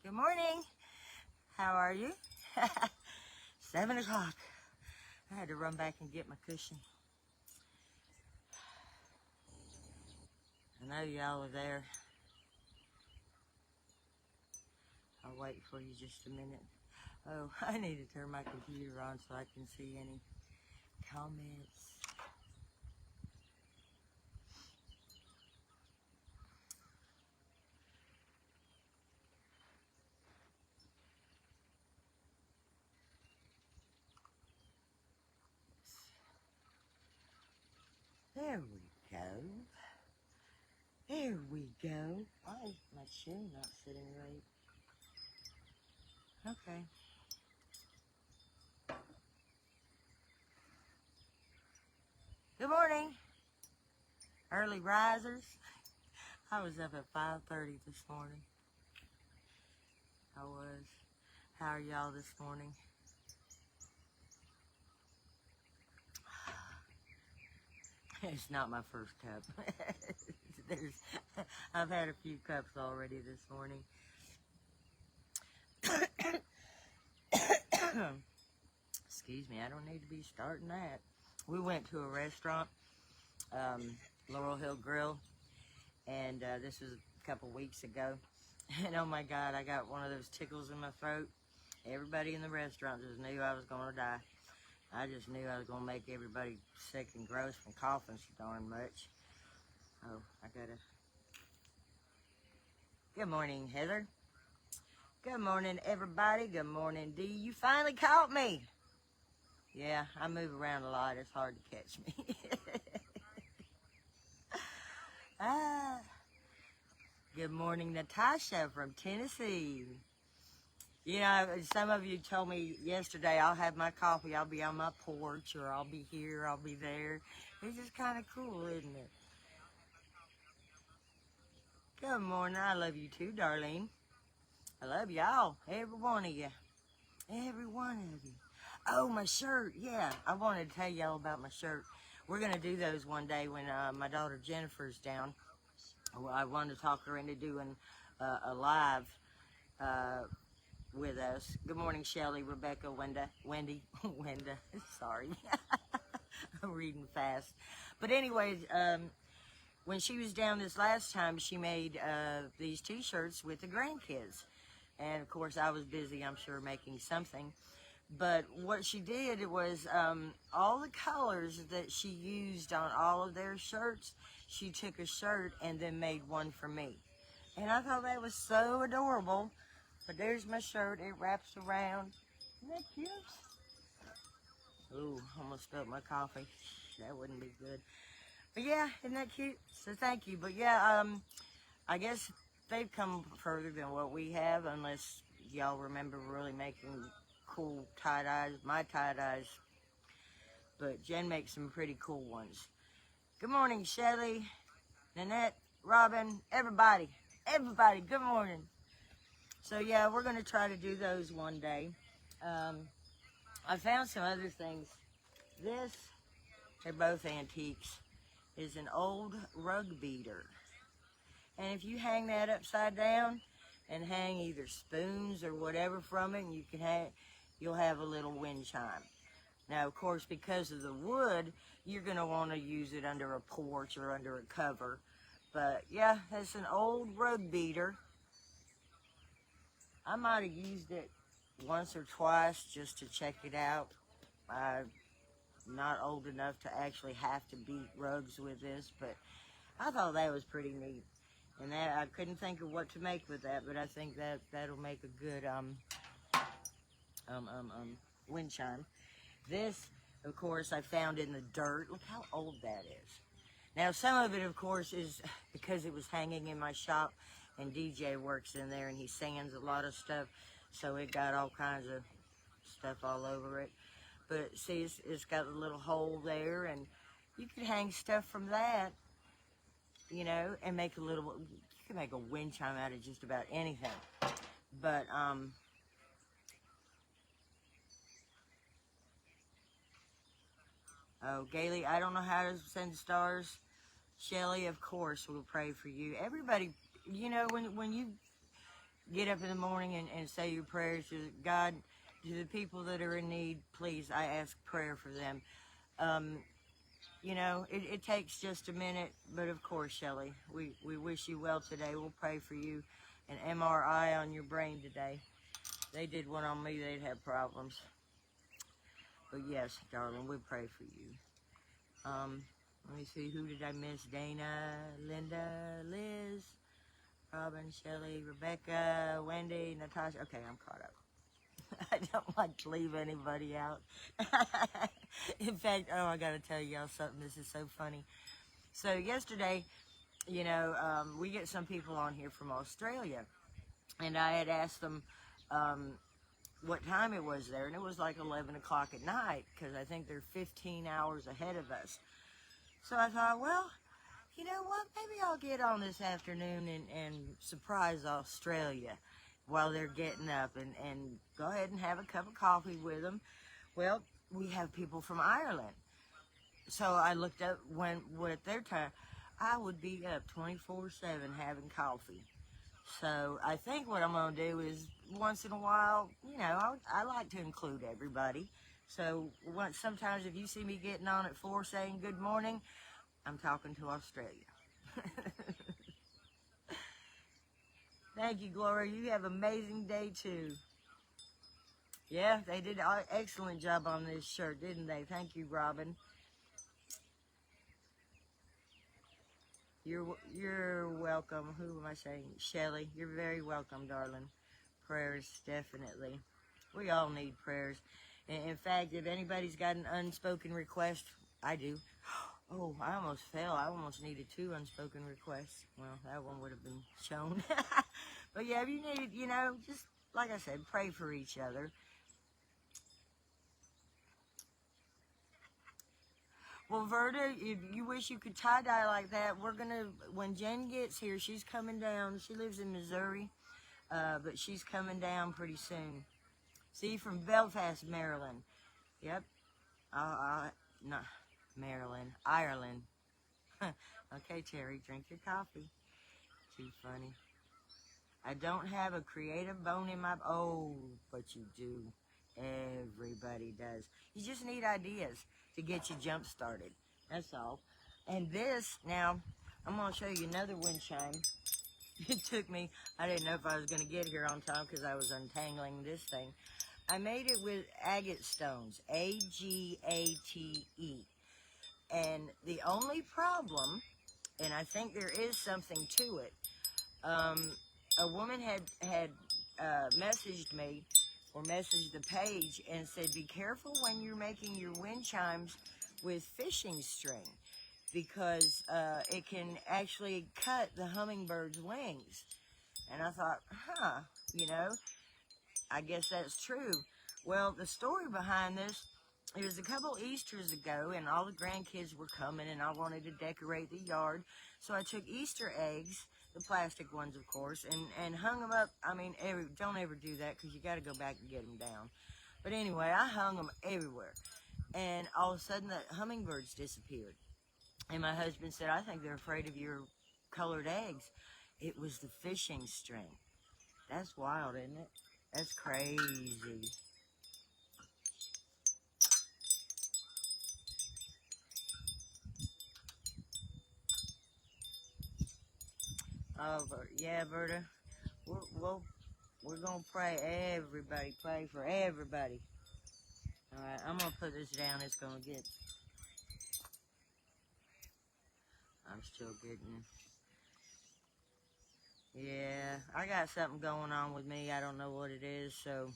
Good morning. How are you? 7 o'clock. I had to run back and get my cushion. I know y'all are there. I'll wait for you just a minute. Oh, I need to turn my computer on so I can see any comments. There we go. There we go. Why is my shoe not sitting right? Okay. Good morning, early risers. I was up at 5:30 this morning. I was. How are y'all this morning? It's not my first cup. I've had a few cups already this morning. Excuse me, I don't need to be starting that. We went to a restaurant, Laurel Hill Grill, and this was a couple weeks ago. And oh my God, I got one of those tickles in my throat. Everybody in the restaurant just knew I was going to die. I just knew I was going to make everybody sick and gross from coughing so darn much. Oh, I gotta... Good morning, Heather. Good morning, everybody. Good morning, Dee. You finally caught me. Yeah, I move around a lot. It's hard to catch me. Ah. Good morning, Natasha from Tennessee. You know, some of you told me yesterday I'll have my coffee, I'll be on my porch, or I'll be here, I'll be there. It's just kind of cool, isn't it? Good morning. I love you too, Darlene. I love y'all, every one of you. Every one of you. Oh, my shirt. Yeah, I wanted to tell y'all about my shirt. We're going to do those one day when my daughter Jennifer's down. I want to talk her into doing a live with us. Good morning, Shelly, Rebecca, Wendy, Wenda. Sorry, I'm reading fast. But anyways, when she was down this last time, she made these T-shirts with the grandkids. And of course, I was busy, I'm sure, making something. But what she did was all the colors that she used on all of their shirts, she took a shirt and then made one for me. And I thought that was so adorable. But there's my shirt. It wraps around. Isn't that cute? Ooh, almost spilled my coffee. That wouldn't be good. But yeah, isn't that cute? So thank you. But yeah, I guess they've come further than what we have, unless y'all remember really making cool tie-dyes, my tie-dyes. But Jen makes some pretty cool ones. Good morning, Shelly, Nanette, Robin, everybody. Everybody, good morning. So yeah, we're going to try to do those one day. I found some other things. This, they're both antiques, is an old rug beater. And if you hang that upside down and hang either spoons or whatever from it, and you can you'll have a little wind chime. Now, of course, because of the wood, you're going to want to use it under a porch or under a cover. But yeah, it's an old rug beater. I might have used it once or twice just to check it out. I'm not old enough to actually have to beat rugs with this, but I thought that was pretty neat. And that I couldn't think of what to make with that, but I think that'll make a good wind chime. This, of course, I found in the dirt. Look how old that is. Now, some of it, of course, is because it was hanging in my shop, and DJ works in there, and he sands a lot of stuff, so it got all kinds of stuff all over it. But see, it's got a little hole there, and you could hang stuff from that, you know, and make a little, you can make a wind chime out of just about anything. But, oh, Gailey, I don't know how to send stars. Shelly, of course, we'll pray for you. Everybody, you know, when you get up in the morning and say your prayers to God, to the people that are in need. Please, I ask prayer for them. Um, it takes just a minute, but of course, Shelley, we wish you well today. We'll pray for you. An MRI on your brain today. They did one on me, they'd have problems. But yes, darling, we pray for you. Let me see, who did I miss? Dana, Linda, Liz, Robin, Shelley, Rebecca, Wendy, Natasha. Okay, I'm caught up. I don't like to leave anybody out. In fact, I got to tell y'all something. This is so funny. So yesterday, we get some people on here from Australia. And I had asked them what time it was there. And it was like 11 o'clock at night because I think they're 15 hours ahead of us. So I thought, well, you know what? Maybe I'll get on this afternoon and surprise Australia while they're getting up and go ahead and have a cup of coffee with them. Well, we have people from Ireland. So I looked up what their time. I would be up 24/7 having coffee. So I think what I'm going to do is once in a while, I like to include everybody. So sometimes if you see me getting on at 4 saying good morning, I'm talking to Australia. Thank you, Gloria. You have an amazing day, too. Yeah, they did an excellent job on this shirt, didn't they? Thank you, Robin. You're welcome. Who am I saying? Shelley, you're very welcome, darling. Prayers, definitely. We all need prayers. In fact, if anybody's got an unspoken request, I do. Oh, I almost fell. I almost needed 2 unspoken requests. Well, that one would have been shown. But yeah, if you need, just like I said, pray for each other. Well, Verda, if you wish you could tie-dye like that, when Jen gets here, she's coming down. She lives in Missouri, but she's coming down pretty soon. See, from Belfast, Maryland. Yep. No, Maryland, Ireland. Okay, Terry, drink your coffee. Too funny. I don't have a creative bone in my... Oh, but you do. Everybody does. You just need ideas to get you jump started. That's all. And this, now, I'm going to show you another wind chime. It took me, I didn't know if I was going to get here on time because I was untangling this thing. I made it with agate stones, Agate. And the only problem, and I think there is something to it, a woman had messaged me or messaged the page and said, be careful when you're making your wind chimes with fishing string because it can actually cut the hummingbird's wings. And I thought, I guess that's true. Well, the story behind this, it was a couple Easters ago, and all the grandkids were coming, and I wanted to decorate the yard. So I took Easter eggs, the plastic ones, of course, and hung them up. I mean, don't ever do that because you got to go back and get them down. But anyway, I hung them everywhere. And all of a sudden, the hummingbirds disappeared. And my husband said, I think they're afraid of your colored eggs. It was the fishing string. That's wild, isn't it? That's crazy. Oh, yeah, Berta. We're going to pray. Everybody, pray for everybody. All right, I'm going to put this down. It's going to get... I'm still getting... Yeah, I got something going on with me. I don't know what it is, so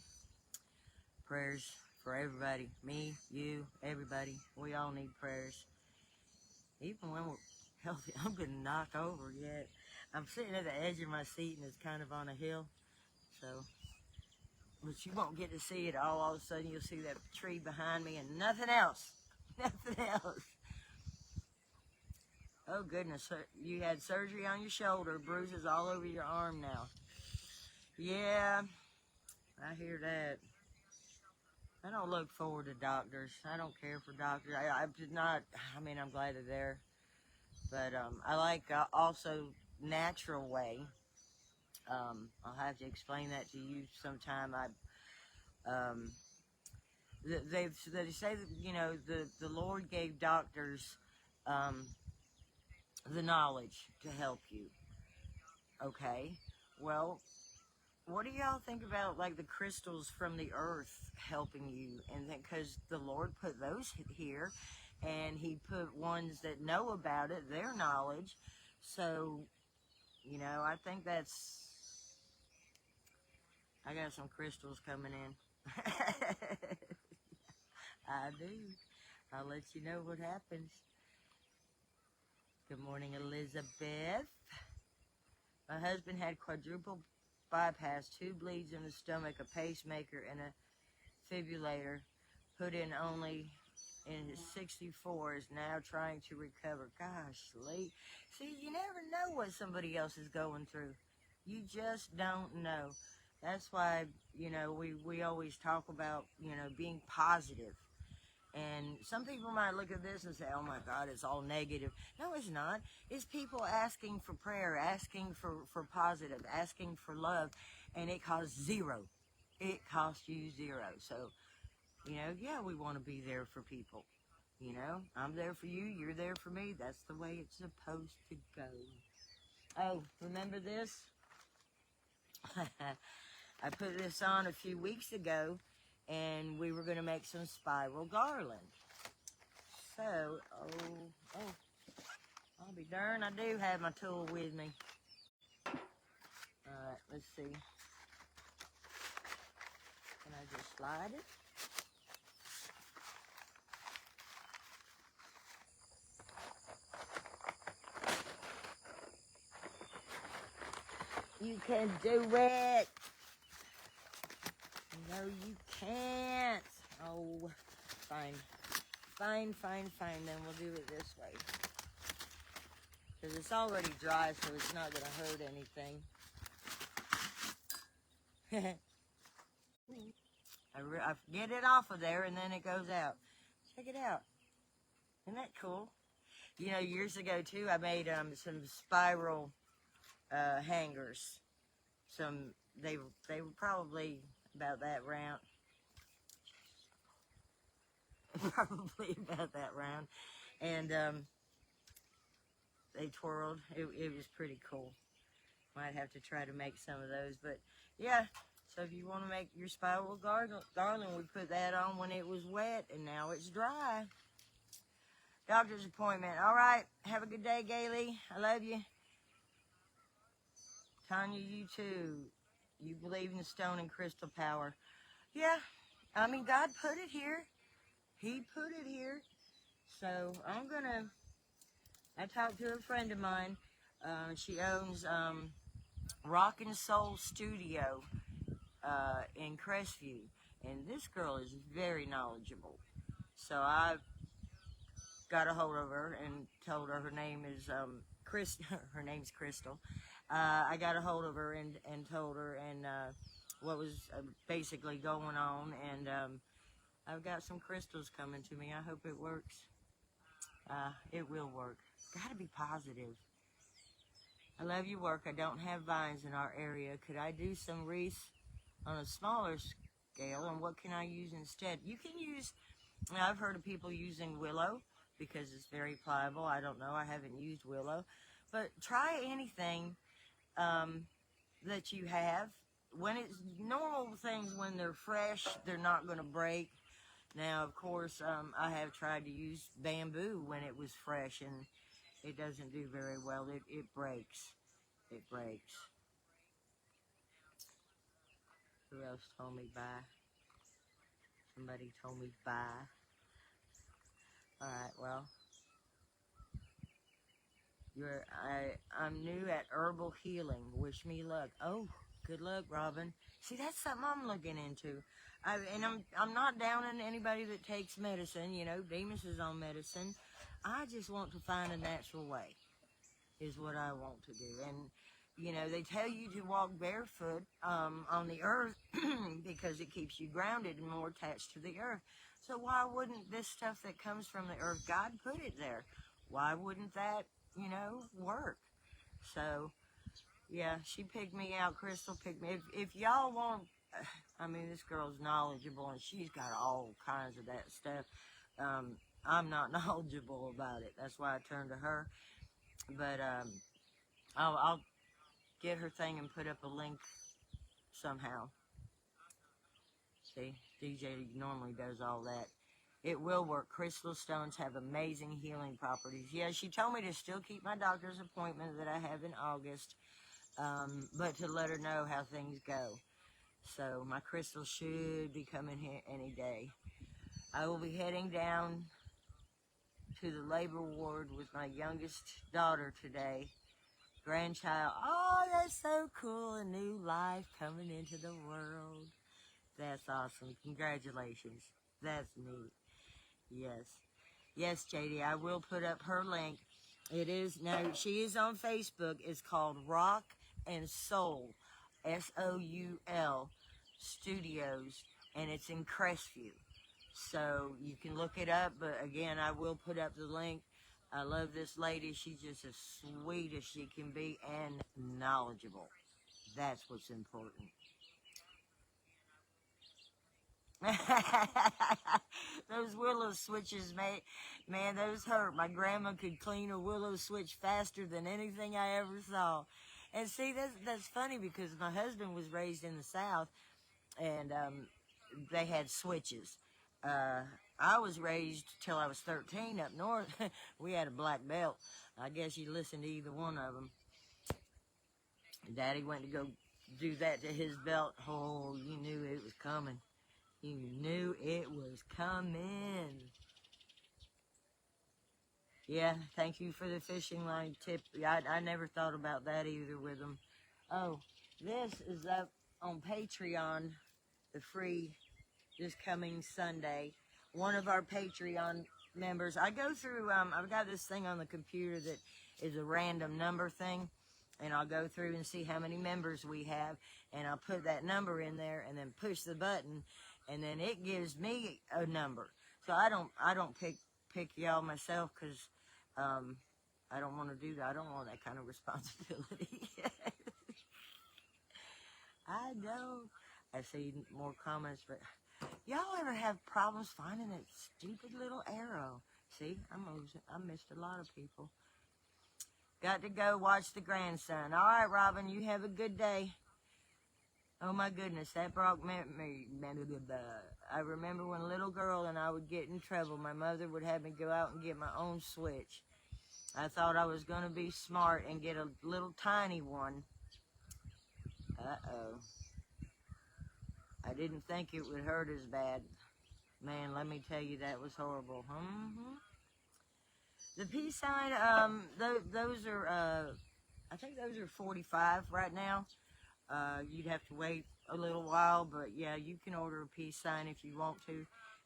prayers for everybody. Me, you, everybody. We all need prayers. Even when we're healthy. I'm getting knocked over yet. I'm sitting at the edge of my seat and it's kind of on a hill. So, but you won't get to see it all. All of a sudden you'll see that tree behind me and nothing else. Nothing else. Oh goodness, you had surgery on your shoulder, bruises all over your arm now. Yeah, I hear that. I don't look forward to doctors. I don't care for doctors. I'm glad they're there. But I like also natural way I'll have to explain that to you sometime. They say that, you know, the Lord gave doctors um, the knowledge to help you. Okay, well, what do y'all think about like the crystals from the earth helping you? And then, because the Lord put those here, and He put ones that know about it, their knowledge. So, you know, I think that's. I got some crystals coming in. I do. I'll let you know what happens. Good morning, Elizabeth. My husband had quadruple bypass, 2 bleeds in the stomach, a pacemaker, and a fibrillator put in only in his 64, is now trying to recover. Gosh, Lee. See, you never know what somebody else is going through. You just don't know. That's why, you know, we always talk about, you know, being positive. And some people might look at this and say, oh my God, it's all negative. No, it's not. It's people asking for prayer, asking for positive, asking for love, and it costs zero. It costs you zero. So, you know, yeah, we want to be there for people. You know, I'm there for you, you're there for me. That's the way it's supposed to go. Oh, remember this? I put this on a few weeks ago, and we were going to make some spiral garland. So, I'll be darned, I do have my tool with me. Alright, let's see. Can I just slide it? You can do it! No, you can't. Oh, fine. Fine. Then we'll do it this way. Because it's already dry, so it's not going to hurt anything. I get it off of there, and then it goes out. Check it out. Isn't that cool? You know, years ago, too, I made some spiral hangers. They were probably about that round. Probably about that round. And they twirled. It was pretty cool. Might have to try to make some of those. But yeah, so if you want to make your spiral garland, we put that on when it was wet, and now it's dry. Doctor's appointment. All right. Have a good day, Gailey. I love you. Tanya, you too. You believe in the stone and crystal power. Yeah. I mean, God put it here. He put it here. So I talked to a friend of mine. She owns Rock and Soul Studio in Crestview. And this girl is very knowledgeable. So I got a hold of her and told her name is her name's Crystal. I got a hold of her and told her and what was basically going on, and I've got some crystals coming to me. I hope it works. It will work. Gotta be positive. I love your work. I don't have vines in our area. Could I do some wreaths on a smaller scale, and what can I use instead? You can use, I've heard of people using willow because it's very pliable. I don't know. I haven't used willow. But try anything that you have. When it's normal things, when they're fresh, they're not going to break. Now, of course, I have tried to use bamboo when it was fresh, and it doesn't do very well. It breaks. It breaks. Who else told me bye? Somebody told me bye. Alright, well. I'm new at herbal healing. Wish me luck. Oh, good luck, Robin. See, that's something I'm looking into. I'm not downing anybody that takes medicine. You know, Demas is on medicine. I just want to find a natural way, is what I want to do. And, you know, they tell you to walk barefoot on the earth because it keeps you grounded and more attached to the earth. So why wouldn't this stuff that comes from the earth, God put it there, why wouldn't that, you know, work? So Yeah, she picked me out. Crystal picked me. If y'all want, I mean, this girl's knowledgeable and she's got all kinds of that stuff. I'm not knowledgeable about it. That's why I turned to her. But I'll get her thing and put up a link somehow. See, DJ normally does all that. It will work. Crystal stones have amazing healing properties. Yeah, she told me to still keep my doctor's appointment that I have in August, but to let her know how things go. So my crystal should be coming here any day. I will be heading down to the labor ward with my youngest daughter today. Grandchild. Oh, that's so cool. A new life coming into the world. That's awesome. Congratulations. That's neat. Yes. Yes, JD, I will put up her link. It is, now, she is on Facebook. It's called Rock and Soul, Soul Studios, and it's in Crestview. So you can look it up, but again, I will put up the link. I love this lady. She's just as sweet as she can be and knowledgeable. That's what's important. Those willow switches, man, those hurt. My grandma could clean a willow switch faster than anything I ever saw. And see, that's funny because my husband was raised in the South, and they had switches. I was raised till I was 13 up north. We had a black belt. I guess you listened to either one of them. Daddy went to go do that to his belt. Oh, you knew it was coming. You knew it was coming. Yeah, thank you for the fishing line tip. I never thought about that either with them. Oh, this is up on Patreon, the free, this coming Sunday. One of our Patreon members, I go through, I've got this thing on the computer that is a random number thing, and I'll go through and see how many members we have, and I'll put that number in there and then push the button, and then it gives me a number. So I don't pick y'all myself because I don't want to do that. I don't want that kind of responsibility. I know. I see more comments, but y'all ever have problems finding that stupid little arrow? See, I missed a lot of people. Got to go watch the grandson. All right, Robin, you have a good day. Oh my goodness, that brought me. I remember when a little girl and I would get in trouble, my mother would have me go out and get my own switch. I thought I was going to be smart and get a little tiny one. Uh-oh. I didn't think it would hurt as bad. Man, let me tell you, that was horrible. The peace sign, those are, I think those are 45 right now. You'd have to wait a little while, but yeah, you can order a peace sign if you want to.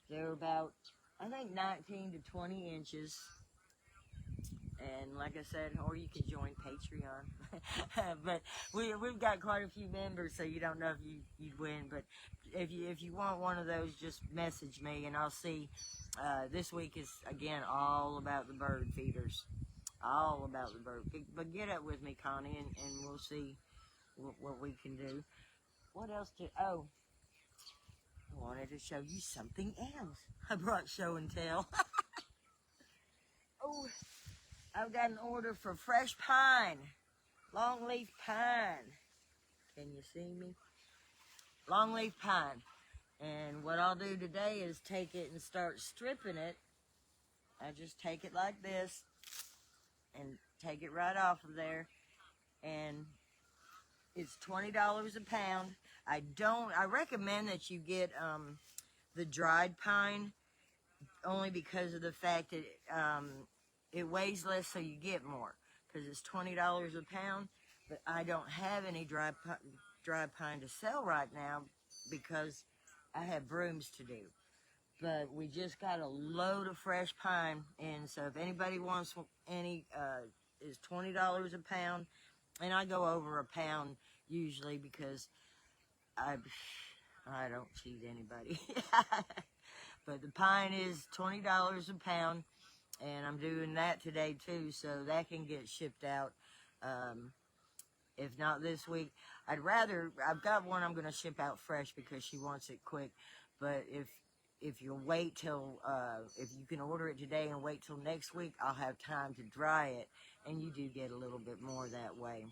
They're about, I think, 19 to 20 inches. And like I said, or you can join Patreon. But we've got quite a few members, so you don't know if you'd win. But if you want one of those, just message me, and I'll see. This week is, again, all about the bird feeders. All about the bird. But get up with me, Connie, and we'll see what we can do. What else oh, I wanted to show you something else. I brought show and tell. Oh, I've got an order for fresh pine, longleaf pine. Can you see me? Longleaf pine. And what I'll do today is take it and start stripping it. I just take it like this and take it right off of there. And it's $20 a pound. I recommend that you get the dried pine, only because of the fact that it weighs less, so you get more, because it's $20 a pound. But I don't have any dry pine to sell right now because I have brooms to do. But we just got a load of fresh pine, and so if anybody wants any, it's $20 a pound, and I go over a pound usually because I don't cheat anybody. But the pine is $20 a pound, and I'm doing that today too, so that can get shipped out If not this week, I've got one I'm going to ship out fresh because she wants it quick. But if you'll wait till, if you can order it today and wait till next week, I'll have time to dry it. And you do get a little bit more that way.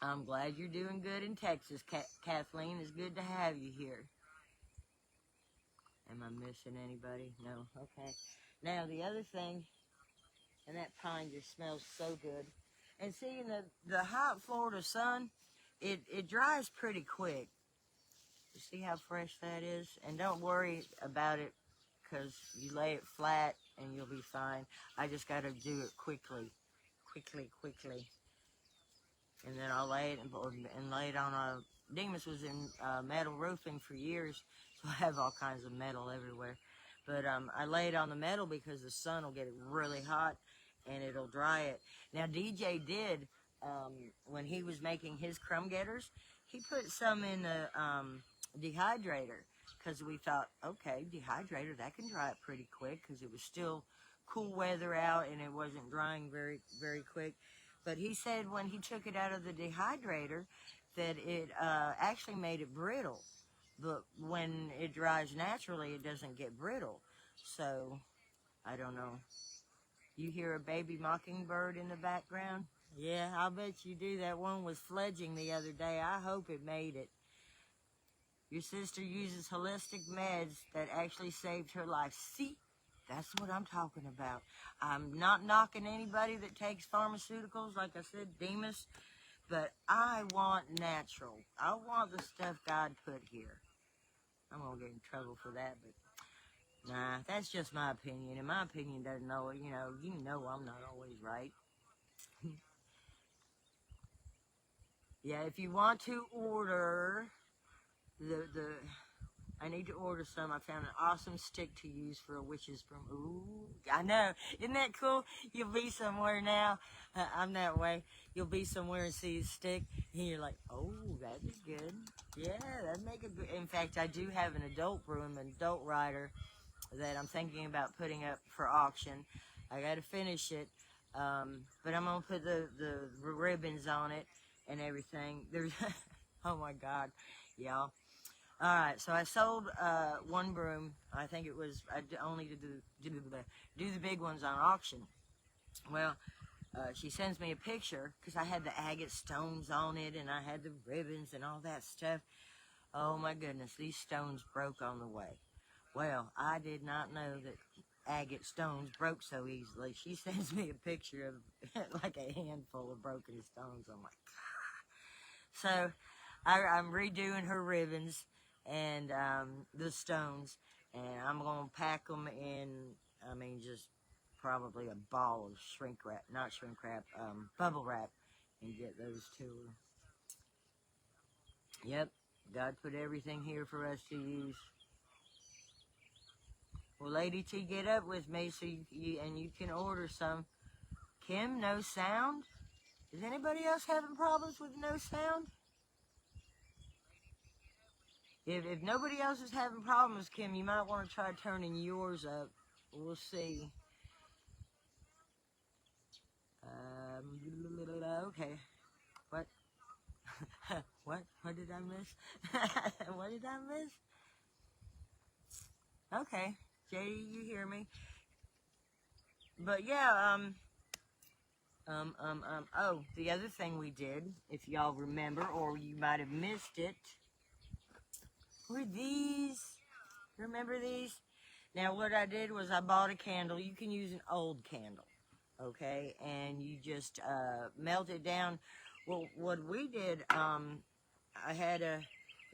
I'm glad you're doing good in Texas, Kathleen. It's good to have you here. Am I missing anybody? No? Okay. Now, the other thing, and that pine just smells so good. And see, in the hot Florida sun, it dries pretty quick. You see how fresh that is? And don't worry about it, because you lay it flat and you'll be fine. I just got to do it quickly. Quickly. And then I'll lay it and lay it on a... Demas was in metal roofing for years, so I have all kinds of metal everywhere. But I lay it on the metal because the sun will get it really hot and it'll dry it. Now, DJ did, when he was making his crumb getters, he put some in the dehydrator because we thought, okay, dehydrator, that can dry it pretty quick because it was still cool weather out and it wasn't drying very, very quick. But he said when he took it out of the dehydrator that it actually made it brittle. But when it dries naturally, it doesn't get brittle. So, I don't know. You hear a baby mockingbird in the background? Yeah, I'll bet you do. That one was fledging the other day. I hope it made it. Your sister uses holistic meds that actually saved her life. See? That's what I'm talking about. I'm not knocking anybody that takes pharmaceuticals, like I said, Demas, but I want natural. I want the stuff God put here. I'm going to get in trouble for that, but nah, that's just my opinion, and my opinion doesn't know, you know I'm not always right. Yeah, if you want to order I need to order some. I found an awesome stick to use for a witch's broom. Ooh, I know. Isn't that cool? You'll be somewhere now. I'm that way. You'll be somewhere and see a stick, and you're like, oh, that'd be good. Yeah, that'd make a good... In fact, I do have an adult broom, an adult rider, that I'm thinking about putting up for auction. I got to finish it, but I'm going to put the ribbons on it and everything. There's... Oh, my God, y'all. All right, so I sold one broom. I think it was, I only did do the big ones on auction. Well, she sends me a picture because I had the agate stones on it and I had the ribbons and all that stuff. Oh my goodness, these stones broke on the way. Well, I did not know that agate stones broke so easily. She sends me a picture of like a handful of broken stones. I'm like, God. So I'm redoing her ribbons and the stones, and I'm going to pack them in, just probably a ball of shrink wrap, not shrink wrap, bubble wrap, and get those to her. Yep, God put everything here for us to use. Well, Lady T, get up with me so you can order some. Kim, no sound? Is anybody else having problems with no sound? If nobody else is having problems, Kim, you might want to try turning yours up. We'll see. Okay. What? What did I miss? What did I miss? Okay. Jay, you hear me? But yeah, oh, the other thing we did, if y'all remember, or you might have missed it, were these. Remember these? Now, what I did was I bought a candle. You can use an old candle, okay? And you just melt it down. Well, what we did, it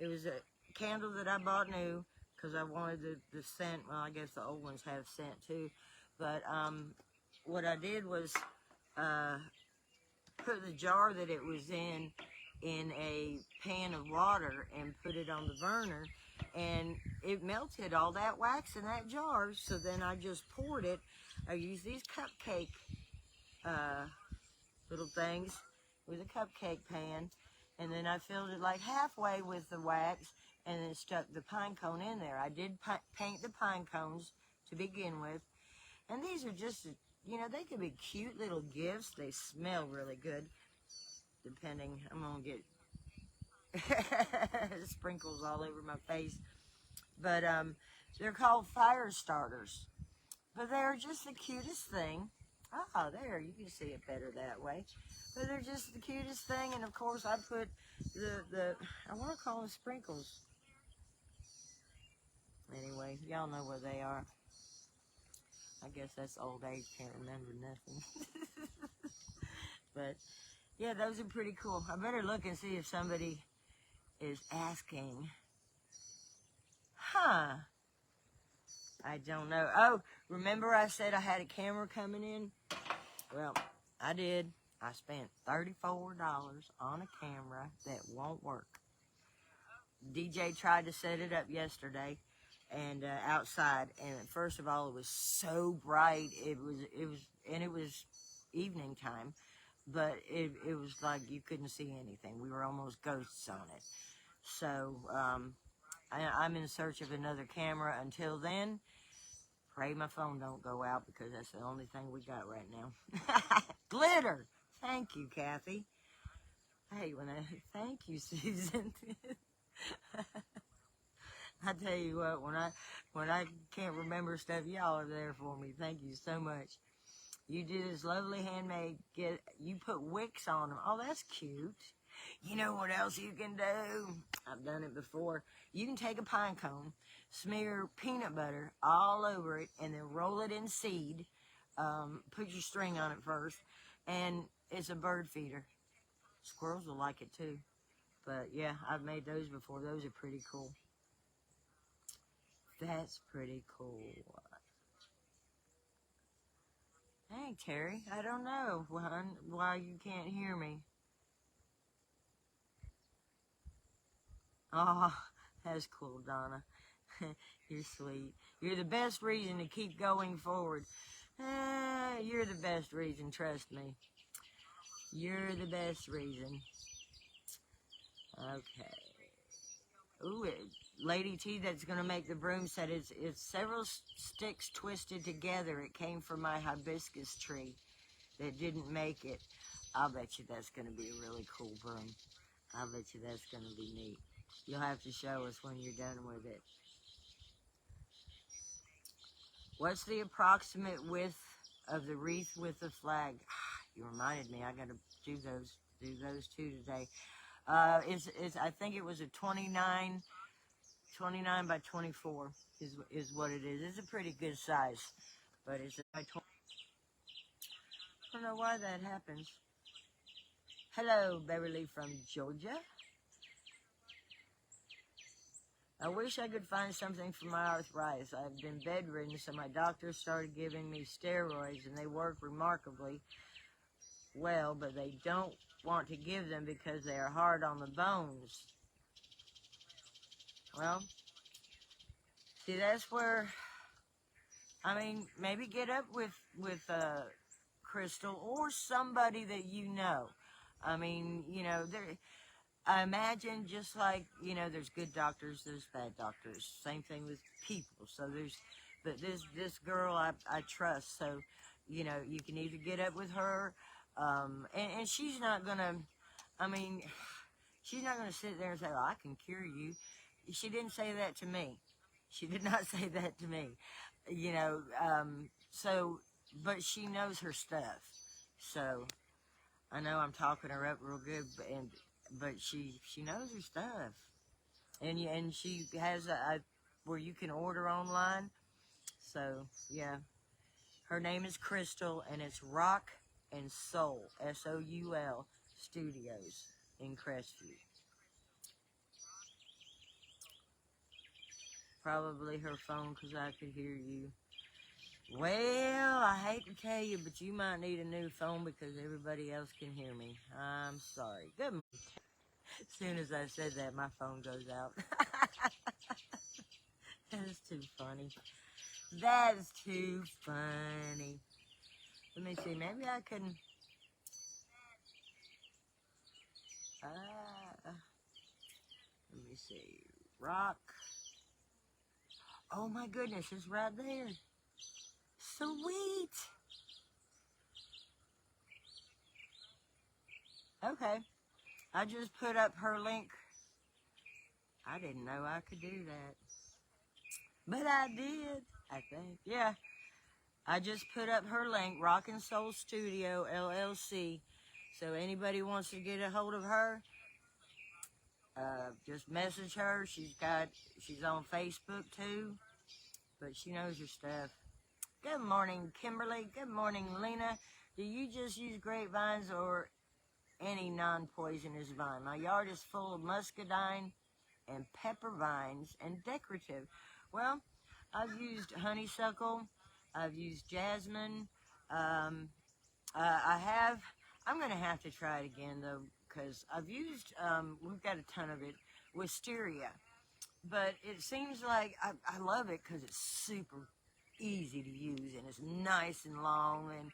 was a candle that I bought new because I wanted the scent. Well, I guess the old ones have scent too. But what I did was put the jar that it was in a pan of water and put it on the burner, and it melted all that wax in that jar. So then I just poured it. I used these cupcake little things with a cupcake pan, and then I filled it like halfway with the wax and then stuck the pine cone in there. I did paint the pine cones to begin with, and these are just you know, they could be cute little gifts. They smell really good, depending. I'm going to get sprinkles all over my face. But they're called fire starters. But they're just the cutest thing. Ah, there, you can see it better that way. But they're just the cutest thing, and of course I put I want to call them sprinkles. Anyway, y'all know where they are. I guess that's old age, can't remember nothing. But, yeah, those are pretty cool. I better look and see if somebody is asking. Huh. I don't know. Oh, remember I said I had a camera coming in? Well, I did. I spent $34 on a camera that won't work. DJ tried to set it up yesterday, and outside. And first of all, it was so bright. It was evening time, but it was like you couldn't see anything. We were almost ghosts on it. So I'm in search of another camera. Until then, pray my phone don't go out, because that's the only thing we got right now. Glitter. Thank you, Kathy. Hey, thank you, Susan. I tell you what, when I can't remember stuff, y'all are there for me. Thank you so much. You do this lovely handmade. You put wicks on them. Oh, that's cute. You know what else you can do? I've done it before. You can take a pine cone, smear peanut butter all over it, and then roll it in seed. Put your string on it first, and it's a bird feeder. Squirrels will like it too. But yeah, I've made those before. Those are pretty cool. That's pretty cool. Hey, Terry, I don't know why you can't hear me. Oh, that's cool, Donna. You're sweet. You're the best reason to keep going forward. You're the best reason, trust me. You're the best reason. Okay. Ooh, Lady T that's going to make the broom set, it's several sticks twisted together. It came from my hibiscus tree that didn't make it. I'll bet you that's going to be a really cool broom. I'll bet you that's going to be neat. You'll have to show us when you're done with it. What's the approximate width of the wreath with the flag? You reminded me. I got to do those two today. I think it was a 29 by 24 is what it is. It's a pretty good size, but it's by 20. I don't know why that happens. Hello, Beverly from Georgia. I wish I could find something for my arthritis. I've been bedridden, so my doctor started giving me steroids, and they work remarkably well, but they don't want to give them because they are hard on the bones. Well, see, that's where, I mean, maybe get up with Crystal or somebody that you know. I mean, you know, I imagine just like, you know, there's good doctors, there's bad doctors. Same thing with people. So but this girl I trust. So, you know, you can either get up with her, and she's not gonna, I mean, she's not gonna sit there and say, well, I can cure you. She didn't say that to me. She did not say that to me. You know, but she knows her stuff. So, I know I'm talking her up real good, but she knows her stuff, and she has where you can order online. So yeah, her name is Crystal, and it's Rock and Soul, SOUL Studios in Crestview. Probably her phone, because I could hear you. Well, I hate to tell you, but you might need a new phone because everybody else can hear me. I'm sorry. Good morning. As soon as I said that, my phone goes out. That's too funny. That is too funny. Let me see. Maybe I can... let me see. Rock. Oh, my goodness. It's right there. Sweet. I just put up her link. I didn't know I could do that. But I did, I think. Yeah. I just put up her link, Rockin' Soul Studio, LLC. So anybody wants to get a hold of her, just message her. She's on Facebook too, but she knows your stuff. Good morning, Kimberly. Good morning, Lena. Do you just use grapevines or any non-poisonous vine? My yard is full of muscadine and pepper vines and decorative. Well, I've used honeysuckle. I've used jasmine. I'm going to have to try it again, though, because I've used, we've got a ton of it, wisteria. But it seems like I love it because it's super easy to use, and it's nice and long, and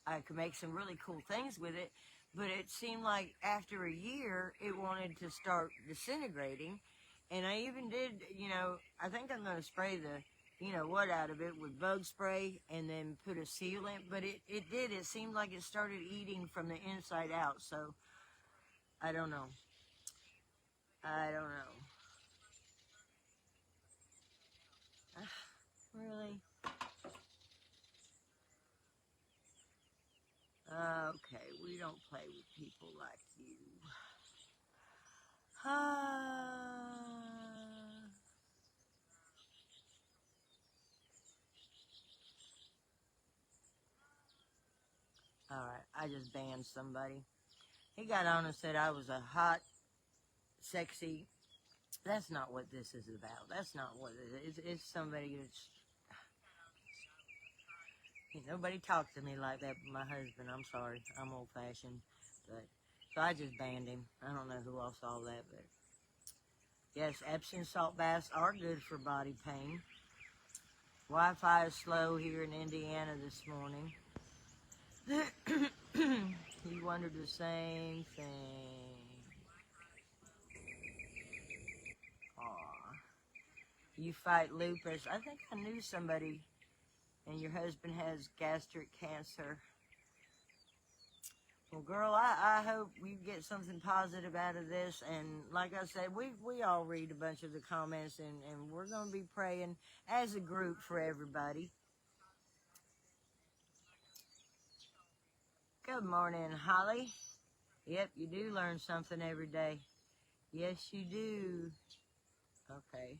I can make some really cool things with it. But it seemed like after a year, it wanted to start disintegrating. And I even did, I think I'm going to spray the out of it with bug spray and then put a sealant, but it seemed like it started eating from the inside out, so I don't know. Really? Okay, we don't play with people like you. Alright, I just banned somebody. He got on and said I was a hot, sexy. That's not what this is about. That's not what it is. It's somebody that's... Nobody talks to me like that but my husband. I'm sorry. I'm old-fashioned. So I just banned him. I don't know who else saw that, but... Yes, Epsom salt baths are good for body pain. Wi-Fi is slow here in Indiana this morning. He wondered the same thing. Aw. You fight lupus. I think I knew somebody, and your husband has gastric cancer. Well, girl, I hope you get something positive out of this. And like I said, we all read a bunch of the comments, and we're going to be praying as a group for everybody. Good morning, Holly. Yep, you do learn something every day. Yes, you do. Okay.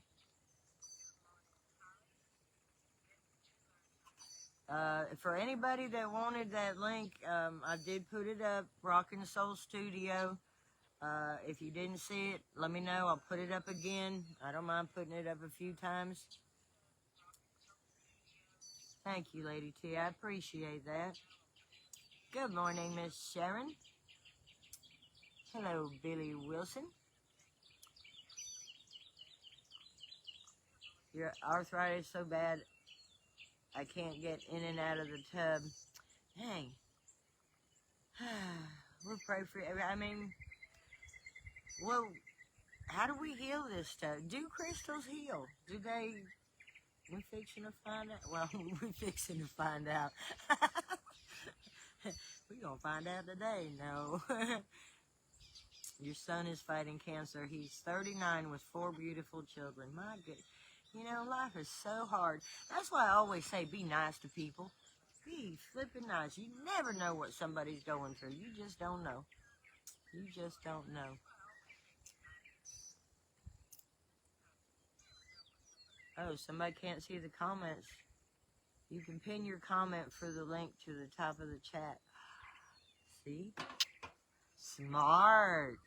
For anybody that wanted that link, I did put it up, Rockin' Soul Studio. If you didn't see it, let me know. I'll put it up again. I don't mind putting it up a few times. Thank you, Lady T. I appreciate that. Good morning, Miss Sharon. Hello, Billy Wilson. Your arthritis is so bad, I can't get in and out of the tub. Dang. We'll pray for you. I mean, well, how do we heal this stuff? Do crystals heal? Do they? We're fixing to find out. Well, we're fixing to find out. We're going to find out today. No. Your son is fighting cancer. He's 39 with 4 beautiful children. My goodness. Life is so hard. That's why I always say be nice to people. Be flipping nice. You never know what somebody's going through. You just don't know. You just don't know. Oh, somebody can't see the comments. You can pin your comment for the link to the top of the chat. See? Smart.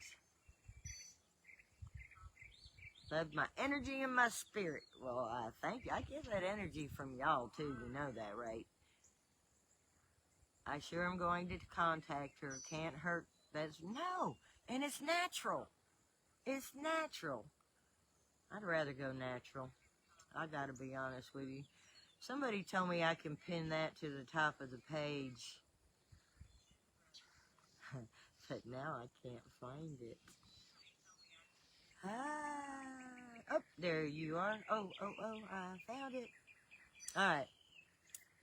Love my energy and my spirit. Well, thank you. I get that energy from y'all, too. You know that, right? I sure am going to contact her. Can't hurt. No. And it's natural. It's natural. I'd rather go natural. I gotta be honest with you. Somebody told me I can pin that to the top of the page. But now I can't find it. Oh, there you are. Oh, I found it. Alright.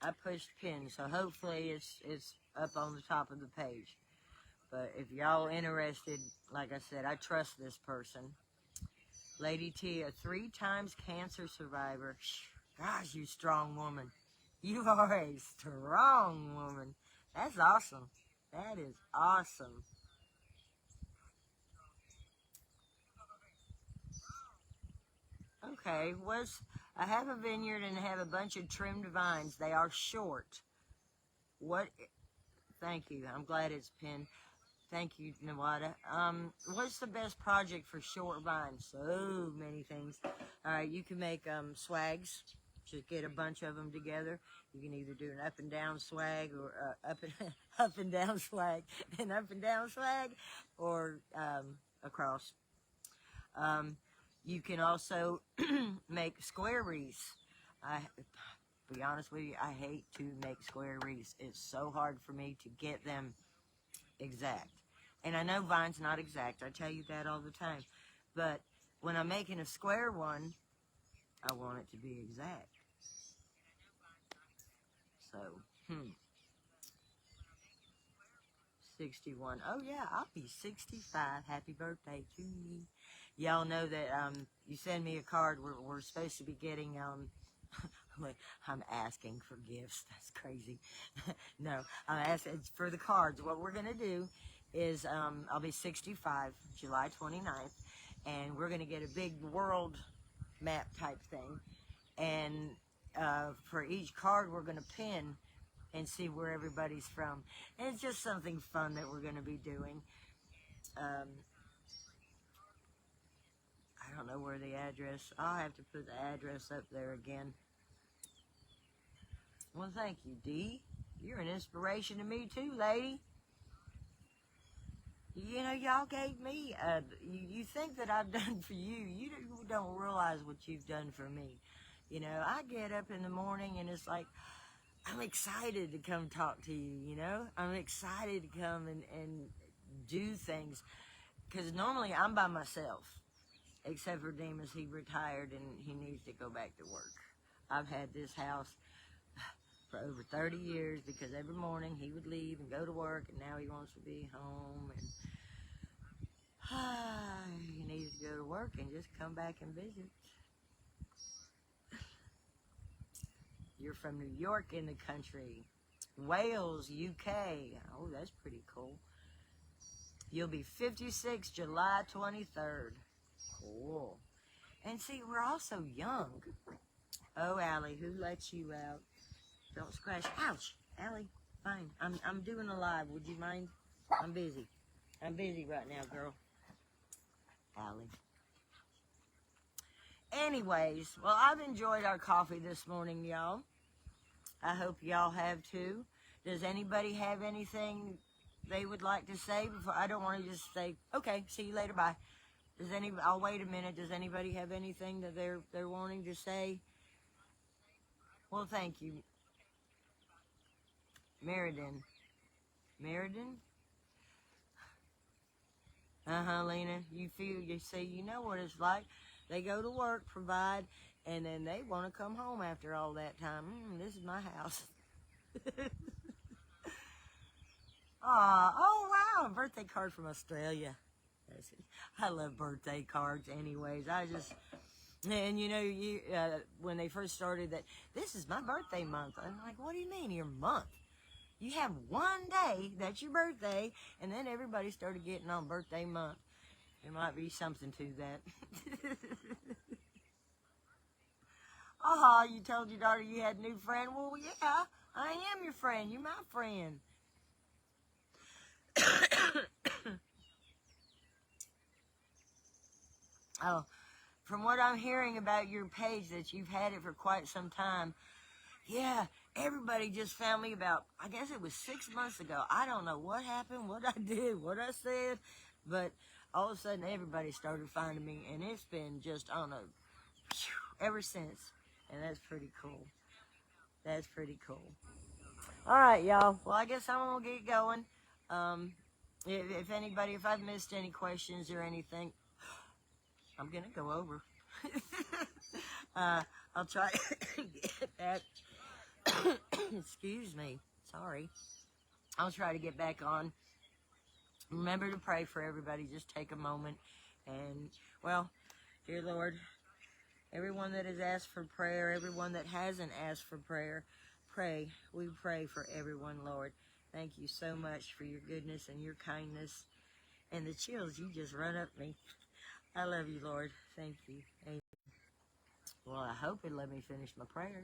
I pushed pin, so hopefully it's up on the top of the page. But if y'all interested, like I said, I trust this person. Lady T, a 3 times cancer survivor. Gosh, you strong woman. You are a strong woman. That's awesome. That is awesome. Okay, I have a vineyard and have a bunch of trimmed vines. They are short. What? Thank you. I'm glad it's pinned. Thank you, Nawada. What's the best project for short vines? So many things. All right, you can make swags. Just get a bunch of them together. You can either do an up and down swag or up and down swag, an up and down swag, or across. You can also make square wreaths. Be honest with you, I hate to make square wreaths. It's so hard for me to get them exact. And I know vine's not exact. I tell you that all the time. But when I'm making a square one, I want it to be exact. So, 61. Oh, yeah, I'll be 65. Happy birthday to me. Y'all know that you send me a card. We're supposed to be getting... I'm asking for gifts. That's crazy. No, I'm asking for the cards. What we're going to do is I'll be 65 July 29th, and we're going to get a big world map type thing. And for each card, we're going to pin and see where everybody's from. And it's just something fun that we're going to be doing. I don't know where the address... I'll have to put the address up there again. Well, thank you, Dee. You're an inspiration to me too, lady. You know, y'all gave me, you think that I've done for you. You don't realize what you've done for me. You know, I get up in the morning and it's like, I'm excited to come talk to you, you know? I'm excited to come and do things. Because normally I'm by myself. Except for Demas, he retired and he needs to go back to work. I've had this house for over 30 years because every morning he would leave and go to work, and now he wants to be home, and he needs to go to work and just come back and visit. You're from New York in the country. Wales, UK. Oh, that's pretty cool. You'll be 56 July 23rd. Cool. And see, we're all so young. Oh, Allie, who lets you out? Don't scratch. Ouch. Allie, fine. I'm doing a live. Would you mind? I'm busy. I'm busy right now, girl. Allie. Anyways, well, I've enjoyed our coffee this morning, y'all. I hope y'all have too. Does anybody have anything they would like to say before? I don't want to just say, okay, see you later, bye. I'll wait a minute. Does anybody have anything that they're wanting to say? Well, thank you. Meriden. Lena, you say, you know what it's like. They go to work, provide, and then they want to come home after all that time. This is my house. Oh, wow, a birthday card from Australia. I love birthday cards anyways. And you know, when they first started that, this is my birthday month. I'm like, what do you mean your month? You have one day that's your birthday, and then everybody started getting on birthday month. There might be something to that. You told your daughter you had a new friend. Well, yeah, I am your friend. You're my friend. Oh, from what I'm hearing about your page, that you've had it for quite some time. Yeah, everybody just found me about, I guess it was 6 months ago. I don't know what happened, what I did, what I said, but all of a sudden everybody started finding me, and it's been just on a, ever since, and that's pretty cool. That's pretty cool. All right, y'all. Well, I guess I'm going to get going. If I've missed any questions or anything, I'm going to go over. I'll try to get that. Excuse me. Sorry. I'll try to get back on remember to pray for everybody. Just take a moment. And, well, dear Lord, everyone that has asked for prayer, everyone that hasn't asked for prayer, pray. We pray for everyone, Lord. Thank you so much for your goodness and your kindness. And the chills, you just run up me. I love you, Lord. Thank you. Amen. Well, I hope it let me finish my prayer.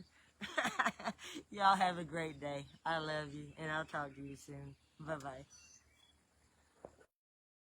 Y'all have a great day. I love you, and I'll talk to you soon. Bye-bye.